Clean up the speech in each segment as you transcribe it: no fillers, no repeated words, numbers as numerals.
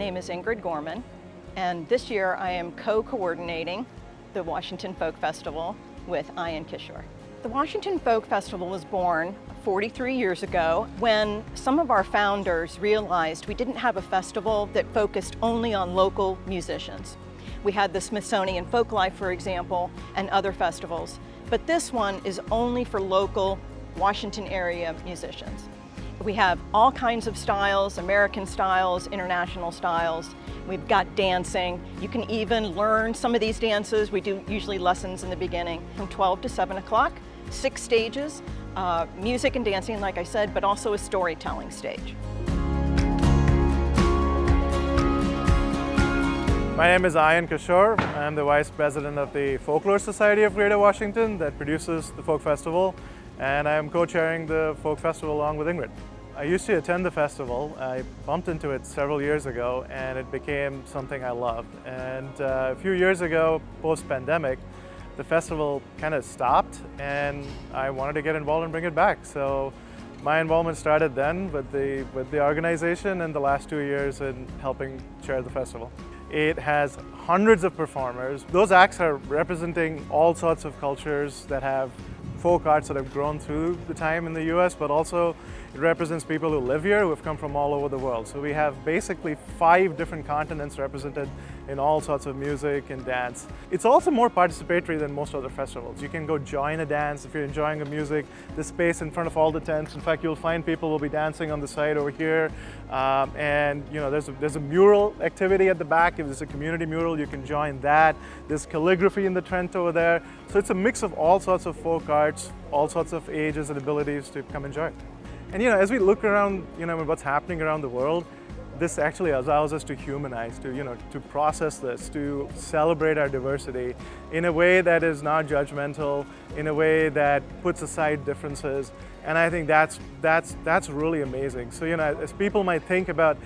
name is Ingrid Gorman, and this year I am co-coordinating the Washington Folk Festival with Ayan Kishore. The Washington Folk Festival was born 43 years ago when some of our founders realized we didn't have a festival that focused only on local musicians. We had the Smithsonian Folklife, for example, and other festivals, but this one is only for local Washington area musicians. We have all kinds of styles, American styles, international styles. We've got dancing. You can even learn some of these dances. We do usually lessons in the beginning from 12 to 7 o'clock, 6 stages, music and dancing, like I said, but also a storytelling stage. My name is Ayan Kishore. I'm the Vice President of the Folklore Society of Greater Washington that produces the Folk Festival, and I am co-chairing the Folk Festival along with Ingrid. I used to attend the festival. I bumped into it several years ago and it became something I loved. And a few years ago, post-pandemic, the festival kind of stopped and I wanted to get involved and bring it back. So my involvement started then with the organization and the last 2 years in helping chair the festival. It has hundreds of performers. Those acts are representing all sorts of cultures that have folk arts that have grown through the time in the US, but also it represents people who live here who have come from all over the world. So we have basically 5 different continents represented in all sorts of music and dance. It's also more participatory than most other festivals. You can go join a dance if you're enjoying the music. The space in front of all the tents. In fact, you'll find people will be dancing on the side over here. And you know, there's a mural activity at the back. If there's a community mural, you can join that. There's calligraphy in the tent over there. So it's a mix of all sorts of folk arts, all sorts of ages and abilities to come enjoy it. And you know, as we look around, you know, what's happening around the world, this actually allows us to humanize, to process this, to celebrate our diversity in a way that is not judgmental, in a way that puts aside differences. And I think that's really amazing. So you know, as people might think about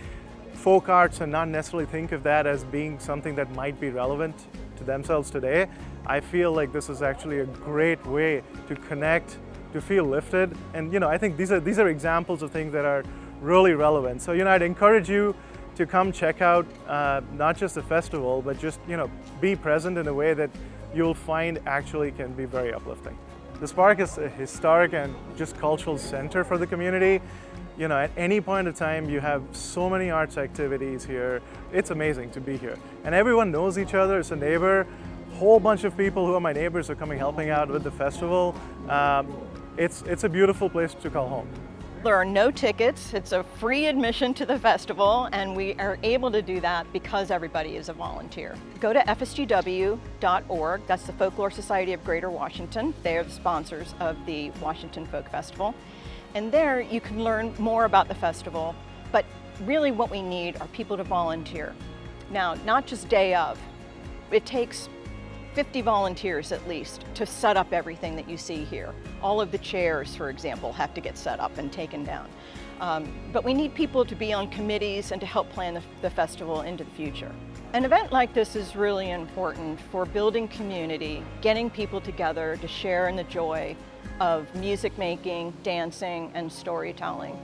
folk arts and not necessarily think of that as being something that might be relevant to themselves today, I feel like this is actually a great way to connect, to feel lifted. And you know, I think these are examples of things that are really relevant. So you know, I'd encourage you to come check out not just the festival, but just be present in a way that you'll find actually can be very uplifting. This park is a historic and just cultural center for the community. You know, at any point of time, you have so many arts activities here. It's amazing to be here. And everyone knows each other. It's a neighbor. Whole bunch of people who are my neighbors are coming helping out with the festival. It's a beautiful place to call home. There are no tickets. It's a free admission to the festival, and we are able to do that because everybody is a volunteer. Go to fsgw.org. That's the Folklore Society of Greater Washington. They are the sponsors of the Washington Folk Festival. And there you can learn more about the festival, but really what we need are people to volunteer. Now, not just day of. It takes 50 volunteers at least to set up everything that you see here. All of the chairs, for example, have to get set up and taken down. But we need people to be on committees and to help plan the festival into the future. An event like this is really important for building community, getting people together to share in the joy of music making, dancing, and storytelling.